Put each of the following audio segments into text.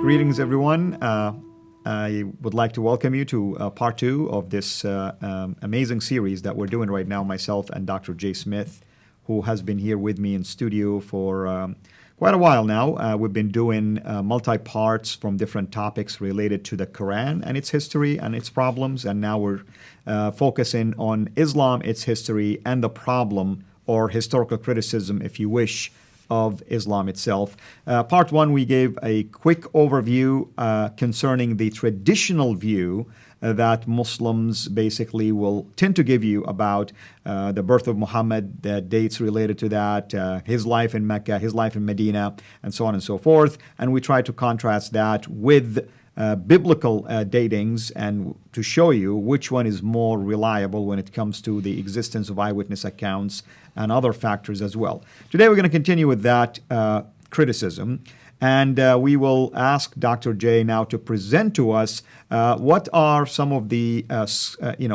Greetings, everyone. I would like to welcome you to part two of this amazing series that we're doing right now, myself and Dr. Jay Smith, who has been here with me in studio for quite a while now. We've been doing multi-parts from different topics related to the Quran and its history and its problems, and now we're focusing on Islam, its history, and the problem, or historical criticism, if you wish, of Islam itself. Part one, we gave a quick overview concerning the traditional view that Muslims basically will tend to give you about the birth of Muhammad, the dates related to that, his life in Mecca, his life in Medina, and so on and so forth. And we try to contrast that with biblical datings and to show you which one is more reliable when it comes to the existence of eyewitness accounts and other factors as well. Today we're going to continue with that criticism, and we will ask Dr. J now to present to us what are some of the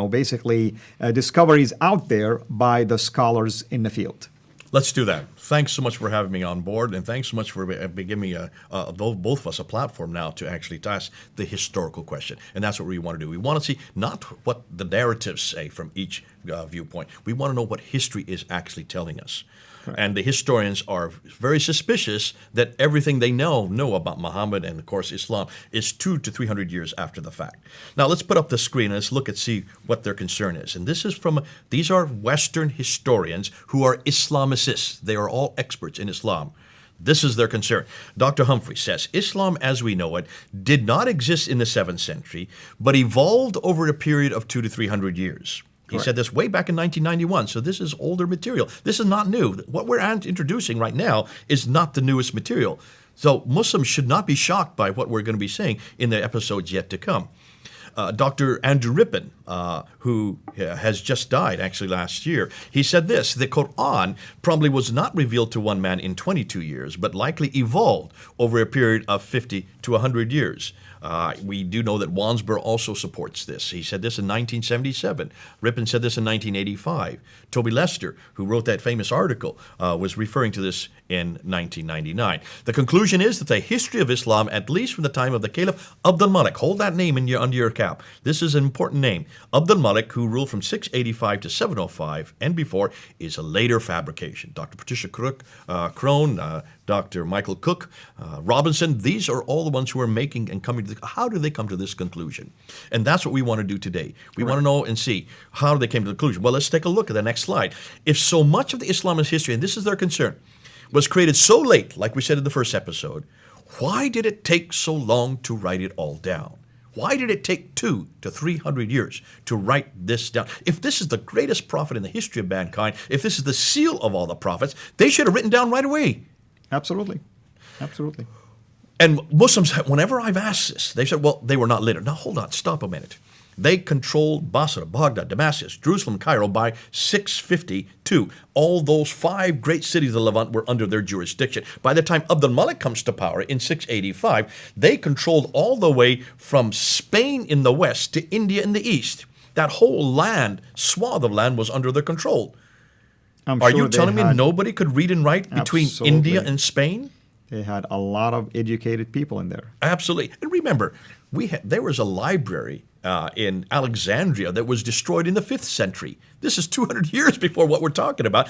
basically discoveries out there by the scholars in the field. Let's do that. Thanks so much for having me on board, and thanks so much for giving me both of us a platform now to actually ask the historical question. And that's what we want to do. We want to see not what the narratives say from each viewpoint. We want to know what history is actually telling us. Correct. And the historians are very suspicious that everything they know about Muhammad and, of course, Islam is 200 to 300 years after the fact. Now, let's put up the screen and let's look and see what their concern is. And these are Western historians who are Islamicists. They are all experts in Islam. This is their concern. Dr. Humphrey says, Islam as we know it did not exist in the 7th century, but evolved over a period of 200 to 300 years. He said this way back in 1991, so this is older material. This is not new. What we're introducing right now is not the newest material. So Muslims should not be shocked by what we're going to be saying in the episodes yet to come. Dr. Andrew Rippin, who has just died actually last year, he said this: the Quran probably was not revealed to one man in 22 years, but likely evolved over a period of 50 to 100 years. We do know that Wansbrough also supports this. He said this in 1977. Rippin said this in 1985. Toby Lester, who wrote that famous article, was referring to this in 1999. The conclusion is that the history of Islam, at least from the time of the Caliph Abd al-Malik, hold that name under your cap. This is an important name. Abd al-Malik, who ruled from 685 to 705 and before, is a later fabrication. Dr. Patricia Crone, Dr. Michael Cook, Robinson, these are all the ones who are making and coming to how do they come to this conclusion? And that's what we want to do today. We want to know and see how they came to the conclusion. Well, let's take a look at the next slide. If so much of the Islamist history, and this is their concern, was created so late, like we said in the first episode, why did it take so long to write it all down? Why did it take 200 to 300 years to write this down? If this is the greatest prophet in the history of mankind, if this is the seal of all the prophets, they should have written down right away. Absolutely. Absolutely. And Muslims, whenever I've asked this, they said, well, they were not literate. Now, hold on, stop a minute. They controlled Basra, Baghdad, Damascus, Jerusalem, Cairo by 652. All those 5 great cities of the Levant were under their jurisdiction. By the time Abd al-Malik comes to power in 685, they controlled all the way from Spain in the west to India in the east. That whole swath of land was under their control. Are you telling me nobody could read and write between India and Spain? They had a lot of educated people in there. Absolutely. And remember, there was a library in Alexandria that was destroyed in the 5th century. This is 200 years before what we're talking about.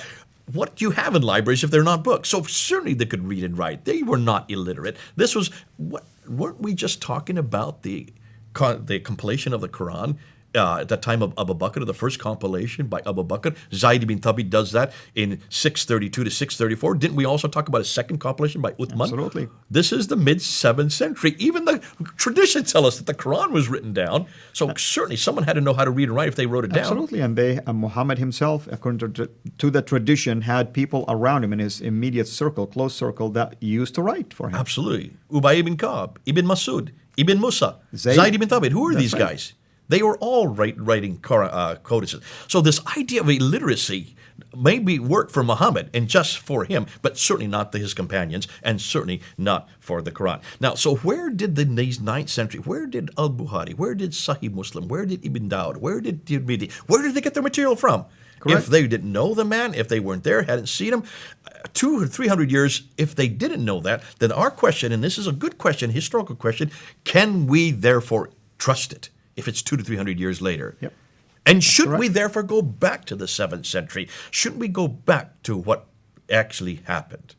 What do you have in libraries if they're not books? So certainly they could read and write. They were not illiterate. This was, weren't we just talking about the compilation of the Quran? At the time of Abu Bakr, the first compilation by Abu Bakr, Zayd ibn Thabit does that in 632 to 634. Didn't we also talk about a second compilation by Uthman? Absolutely. This is the mid-7th century. Even the traditions tell us that the Quran was written down. So certainly someone had to know how to read and write if they wrote it down. Absolutely. And Muhammad himself, according to the tradition, had people around him in his immediate circle, close circle, that used to write for him. Absolutely. Ubay ibn Ka'b, Ibn Masud, Ibn Musa, Zayd ibn Thabit. Who are these guys? They were all writing codices. So this idea of illiteracy maybe worked for Muhammad and just for him, but certainly not to his companions and certainly not for the Quran. Now, so where did these 9th century, where did Al-Bukhari, where did Sahih Muslim, where did Ibn Dawud, where did Tirmidhi, where did they get their material from? Correct. If they didn't know the man, if they weren't there, hadn't seen him, 200 or 300 years, if they didn't know that, then our question, and this is a good question, historical question, can we therefore trust it if it's 200 to 300 years later? Yep. And should we correct. therefore go back to the 7th century? Shouldn't we go back to what actually happened?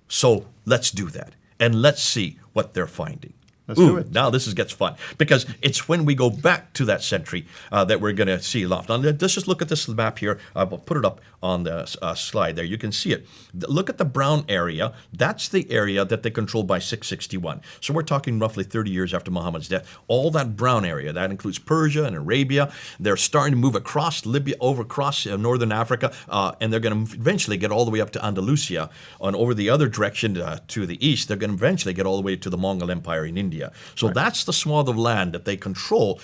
So let's do that, and let's see what they're finding. Let's do it. Now this gets fun, because it's when we go back to that century that we're going to see a lot. Now let's just look at this map here. I'll put it up on the slide there. You can see it. Look at the brown area. That's the area that they controlled by 661. So we're talking roughly 30 years after Muhammad's death. All that brown area, that includes Persia and Arabia. They're starting to move across Libya, over across northern Africa, and they're going to eventually get all the way up to Andalusia. And over the other direction to the east, they're going to eventually get all the way to the Mongol Empire in India. So that's the swath of land that they control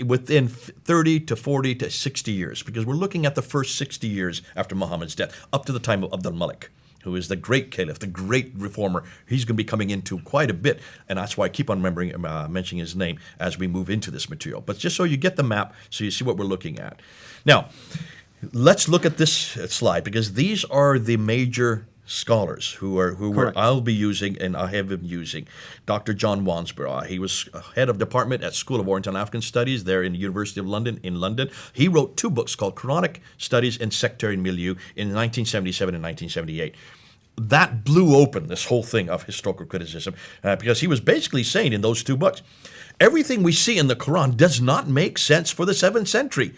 within 30 to 40 to 60 years, because we're looking at the first 60 years after Muhammad's death, up to the time of Abdul Malik, who is the great caliph, the great reformer. He's going to be coming into quite a bit, and that's why I keep on mentioning his name as we move into this material. But just so you get the map, so you see what we're looking at. Now, let's look at this slide, because these are the major scholars who I'll be using, and I have been using. Dr. John Wansborough. He was head of department at School of Oriental and African Studies there in the University of London in London. He wrote 2 books called Quranic Studies and Sectarian Milieu in 1977 and 1978. That blew open this whole thing of historical criticism, because he was basically saying in those 2 books, everything we see in the Quran does not make sense for the 7th century.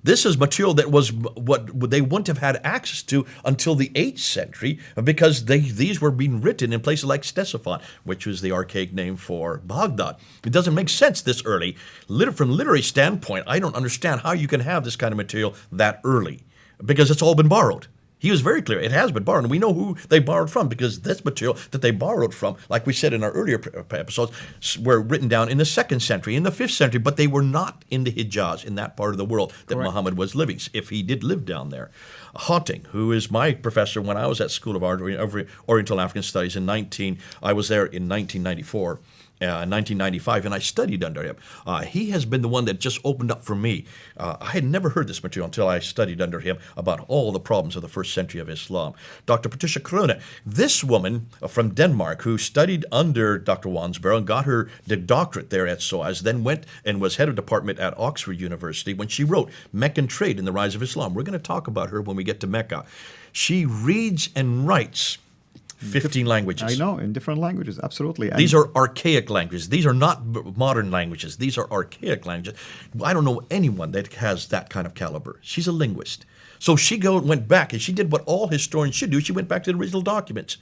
This is material that was what they wouldn't have had access to until the 8th century, because these were being written in places like Ctesiphon, which was the archaic name for Baghdad. It doesn't make sense this early. From a literary standpoint, I don't understand how you can have this kind of material that early, because it's all been borrowed. He was very clear. It has been borrowed, and we know who they borrowed from, because this material that they borrowed from, like we said in our earlier episodes, were written down in the 2nd century, in the 5th century, but they were not in the Hijaz, in that part of the world that Muhammad was living, if he did live down there. Haunting, who is my professor when I was at School of Oriental African Studies I was there in 1994. 1995, and I studied under him. He has been the one that just opened up for me. I had never heard this material until I studied under him about all the problems of the 1st century of Islam. Dr. Patricia Krone, this woman from Denmark who studied under Dr. Wansborough and got her doctorate there at SOAS, then went and was head of department at Oxford University when she wrote Meccan Trade and the Rise of Islam. We're going to talk about her when we get to Mecca. She reads and writes 15 languages. I know, in different languages, absolutely. And these are archaic languages. These are not modern languages. These are archaic languages. I don't know anyone that has that kind of caliber. She's a linguist. So she went back, and she did what all historians should do. She went back to the original documents.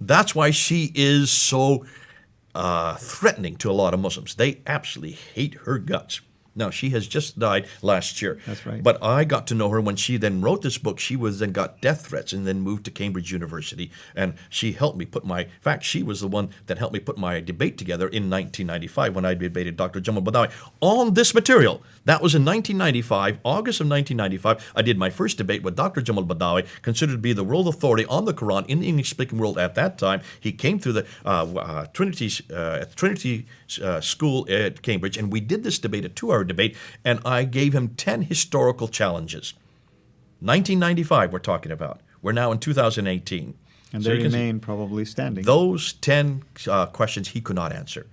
That's why she is so threatening to a lot of Muslims. They absolutely hate her guts. Now, she has just died last year. That's right. But I got to know her when she then wrote this book. She then got death threats and then moved to Cambridge University. And she helped me in fact, she was the one that helped me put my debate together in 1995 when I debated Dr. Jamal Badawi on this material. That was in 1995, August of 1995. I did my first debate with Dr. Jamal Badawi, considered to be the world authority on the Quran in the English-speaking world at that time. He came through the Trinity School at Cambridge, and we did this debate, a 2-hour debate, and I gave him 10 historical challenges. 1995 we're talking about. We're now in 2018. And So they you can see remain probably standing. those 10 questions he could not answer.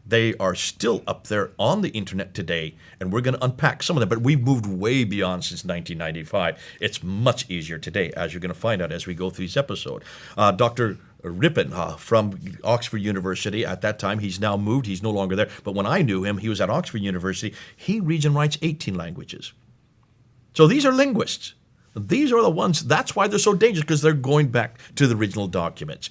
They are still up there on the internet today, and we're going to unpack some of them, but we've moved way beyond since 1995. It's much easier today, as you're going to find out as we go through this episode. Dr. Rippin from Oxford University at that time, he's now moved, he's no longer there, but when I knew him, he was at Oxford University. He reads and writes 18 languages. So these are linguists. These are the ones, that's why they're so dangerous, because they're going back to the original documents.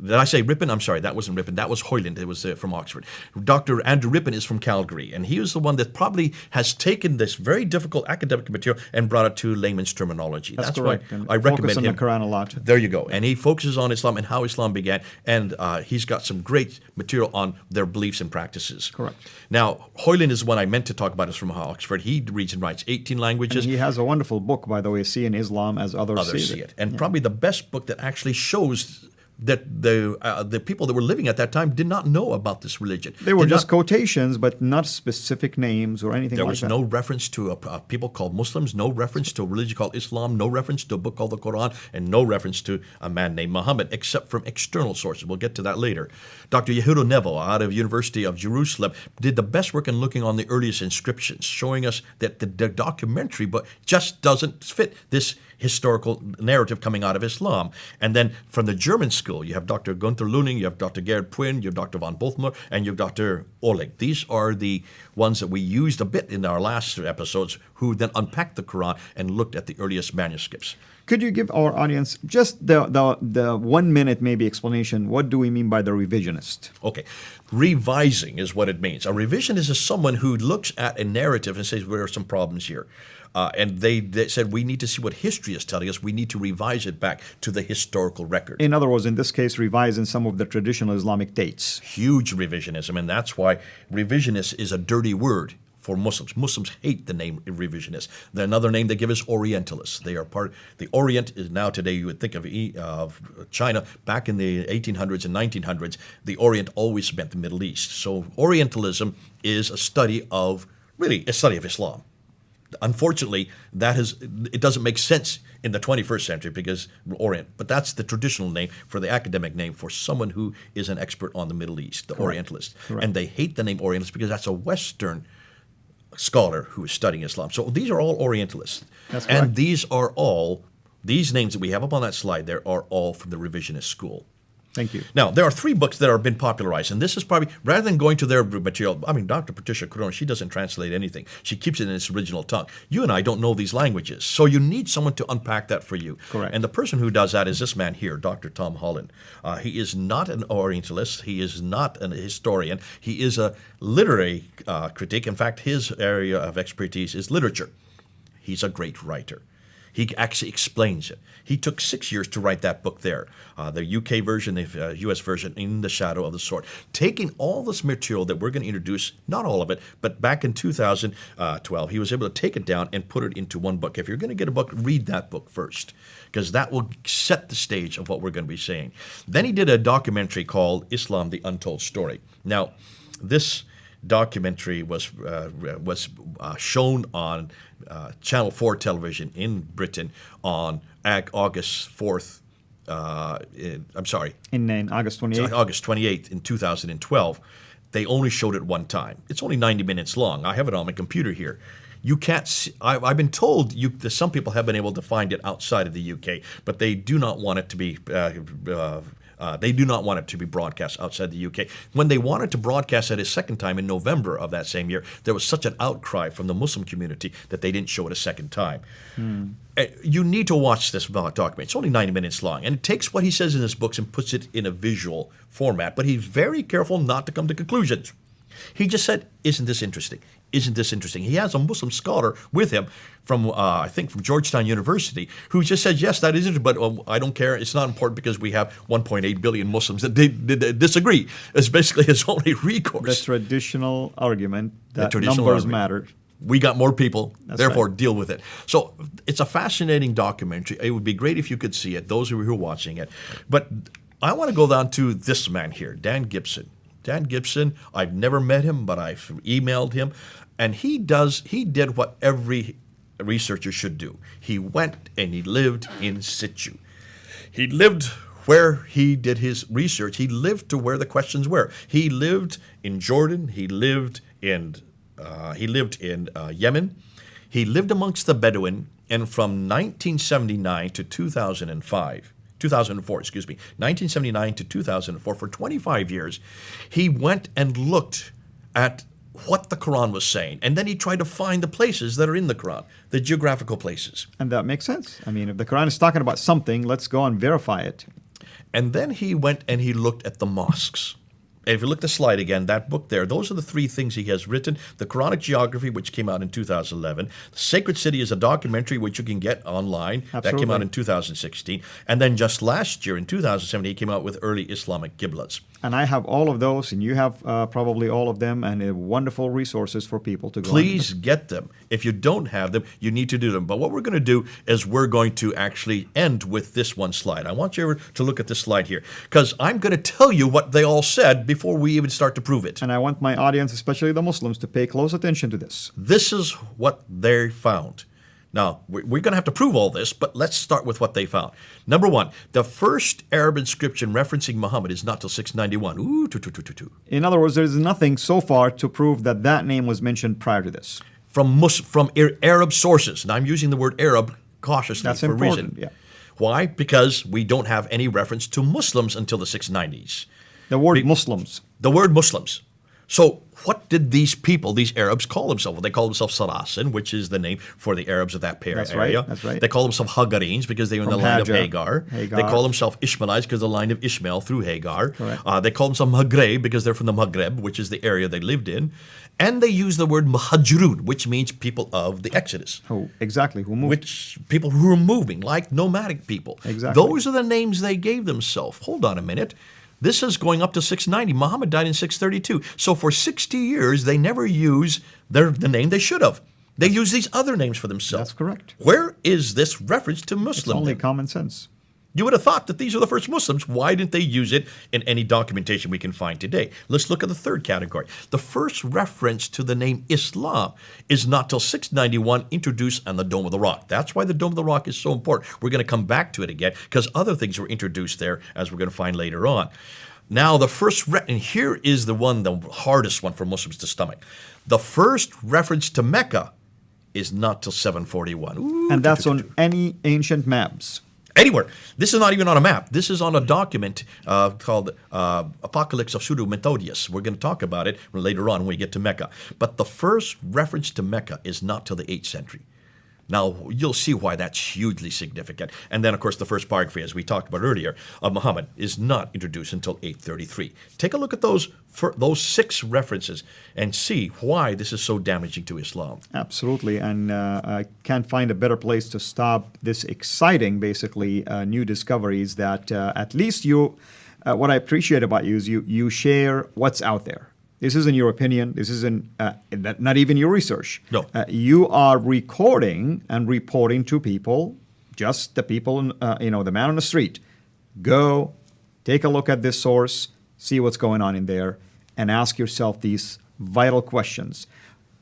Did I say Rippin? I'm sorry, that wasn't Rippin. That was Hoyland. It was from Oxford. Dr. Andrew Rippin is from Calgary, and he was the one that probably has taken this very difficult academic material and brought it to layman's terminology. That's why correct. And I recommend focus on him. the Quran a lot. There you go. And he focuses on Islam and how Islam began, and he's got some great material on their beliefs and practices. Correct. Now, Hoyland is the one I meant to talk about, is from Oxford. He reads and writes 18 languages. And he has a wonderful book, by the way, Seeing Islam as Others See It. And probably the best book that actually shows that the people that were living at that time did not know about this religion. They were Did just not- quotations, but not specific names or anything There like was that. no reference to a people called Muslims, no reference to a religion called Islam, no reference to a book called the Quran, and no reference to a man named Muhammad, except from external sources. We'll get to that later. Dr. Yehuda Nevo, out of University of Jerusalem, did the best work in looking on the earliest inscriptions, showing us that the documentary book just doesn't fit this historical narrative coming out of Islam. And then from the German school, you have Dr. Gunther Luning, you have Dr. Gerhard Puin, you have Dr. von Bothmer, and you have Dr. Oleg. These are the ones that we used a bit in our last episodes, who then unpacked the Quran and looked at the earliest manuscripts. Could you give our audience just the 1 minute maybe explanation? What do we mean by the revisionist? Okay, revising is what it means. A revisionist is someone who looks at a narrative and says, there are some problems here. And they said, we need to see what history is telling us. We need to revise it back to the historical record. In other words, in this case, revising some of the traditional Islamic dates. Huge revisionism, and that's why revisionist is a dirty word for Muslims. Muslims hate the name revisionist. Another name they give is Orientalists. They are the Orient is now today, you would think of China. Back in the 1800s and 1900s, the Orient always meant the Middle East. So Orientalism is a study of Islam. Unfortunately, it doesn't make sense in the 21st century because Orient, but that's the traditional name for the academic name for someone who is an expert on the Middle East, the Orientalist. Correct. And they hate the name Orientalist because that's a Western scholar who is studying Islam. So these are all Orientalists. That's correct. And these names that we have up on that slide there are all from the revisionist school. Thank you. Now, there are 3 books that have been popularized, and this is probably, rather than going to their material, I mean, Dr. Patricia Corona, she doesn't translate anything. She keeps it in its original tongue. You and I don't know these languages, so you need someone to unpack that for you. Correct. And the person who does that is this man here, Dr. Tom Holland. He is not an Orientalist. He is not a historian. He is a literary critic. In fact, his area of expertise is literature. He's a great writer. He actually explains it. He took 6 years to write that book there, the UK version, the US version, In the Shadow of the Sword. Taking all this material that we're going to introduce, not all of it, but back in 2012, he was able to take it down and put it into one book. If you're going to get a book, read that book first, because that will set the stage of what we're going to be saying. Then he did a documentary called Islam, the Untold Story. Now, this documentary was shown on Channel 4 television in Britain on August 4th. In August 28th. August 28th in 2012. They only showed it one time. It's only 90 minutes long. I have it on my computer here. You can't see, I've been told that some people have been able to find it outside of the UK, but they do not want it to be broadcast outside the UK. When they wanted to broadcast it a second time in November of that same year, there was such an outcry from the Muslim community that they didn't show it a second time. You need to watch this documentary. It's only 90 minutes long, and it takes what he says in his books and puts it in a visual format, but he's very careful not to come to conclusions. He just said, isn't this interesting? Isn't this interesting? He has a Muslim scholar with him from, I think, from Georgetown University, who just said, yes, that is interesting, but I don't care. It's not important because we have 1.8 billion Muslims that disagree. It's basically his only recourse. The traditional argument that traditional numbers argument. matter. We got more people, That's therefore right. deal with it. So it's a fascinating documentary. It would be great if you could see it, those who are watching it. But I want to go down to this man here, Dan Gibson. Dan Gibson, I've never met him, but I've emailed him. And he did what every researcher should do. He went and he lived in situ. He lived where he did his research. He lived to where the questions were. He lived in Jordan. He lived in Yemen. He lived amongst the Bedouin. And from 1979 to 1979 to 2004, for 25 years, he went and looked at what the Quran was saying. And then he tried to find the places that are in the Quran, the geographical places. And that makes sense. I mean, if the Quran is talking about something, let's go and verify it. And then he went and he looked at the mosques. And if you look at the slide again, that book there, those are the 3 things he has written. The Quranic Geography, which came out in 2011. The Sacred City is a documentary which you can get online. Absolutely. That came out in 2016. And then just last year, in 2017, he came out with Early Islamic Qiblats. And I have all of those, and you have probably all of them, and wonderful resources for people to go. Please get them. If you don't have them, you need to do them. But what we're going to do is we're going to actually end with this one slide. I want you to look at this slide here, because I'm going to tell you what they all said before we even start to prove it. And I want my audience, especially the Muslims, to pay close attention to this. This is what they found. Now, we're going to have to prove all this, but let's start with what they found. Number one, the first Arab inscription referencing Muhammad is not till 691. Ooh, In other words, there is nothing so far to prove that that name was mentioned prior to this. From Arab sources. Now, I'm using the word Arab cautiously That's for a important, reason. yeah. Why? Because we don't have any reference to Muslims until the 690s. The word Muslims. The word Muslims. So what did these people, these Arabs, call themselves? Well, they call themselves Saracen, which is the name for the Arabs of that That's area. right, that's right. They call themselves Hagarenes because they were in the From line of Hajar. Hagar. They call themselves Ishmaelites because the line of Ishmael through Hagar. Correct. They call themselves Maghreb because they're from the Maghreb, which is the area they lived in. And they use the word Muhajirun, which means people of the Exodus. Who exactly? Who moved? Which people who are moving, like nomadic people. Exactly. Those are the names they gave themselves. Hold on a minute. This is going up to 690. Muhammad died in 632. So for 60 years, they never use the name they should have. They use these other names for themselves. That's correct. Where is this reference to It's Muslim? only then? common sense. You would have thought that these are the first Muslims. Why didn't they use it in any documentation we can find today? Let's look at the third category. The first reference to the name Islam is not till 691 introduced on the Dome of the Rock. That's why the Dome of the Rock is so important. We're going to come back to it again because other things were introduced there, as we're going to find later on. Now, the first, and here is the hardest one for Muslims to stomach. The first reference to Mecca is not till 741. Ooh, And that's on any ancient maps. Anywhere. This is not even on a map. This is on a document called Apocalypse of Pseudo-Methodius. We're going to talk about it later on when we get to Mecca. But the first reference to Mecca is not till the 8th century. Now, you'll see why that's hugely significant. And then, of course, the first biography, as we talked about earlier, of Muhammad is not introduced until 833. Take a look at those 6 references and see why this is so damaging to Islam. Absolutely, and I can't find a better place to stop this exciting, basically, new discoveries that at least you, what I appreciate about you is you share what's out there. This isn't your opinion. This isn't not even your research. No. You are recording and reporting to people, just the people, the man on the street. Go, take a look at this source, see what's going on in there, and ask yourself these vital questions.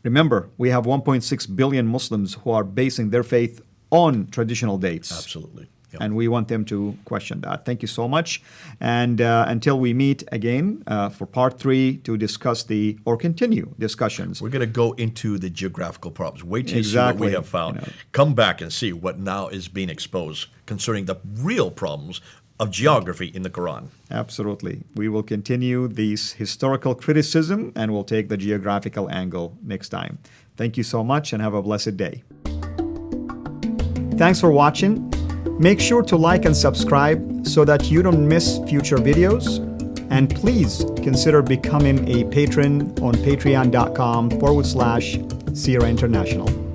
Remember, we have 1.6 billion Muslims who are basing their faith on traditional dates. Absolutely. Yeah. And we want them to question that. Thank you so much. And until we meet again for part 3 to discuss or continue discussions. We're going to go into the geographical problems. Wait till Exactly. you see what we have found. Come back and see what now is being exposed concerning the real problems of geography in the Quran. Absolutely. We will continue these historical criticism and we'll take the geographical angle next time. Thank you so much and have a blessed day. Thanks for watching. Make sure to like and subscribe so that you don't miss future videos. And please consider becoming a patron on patreon.com/Sierra International.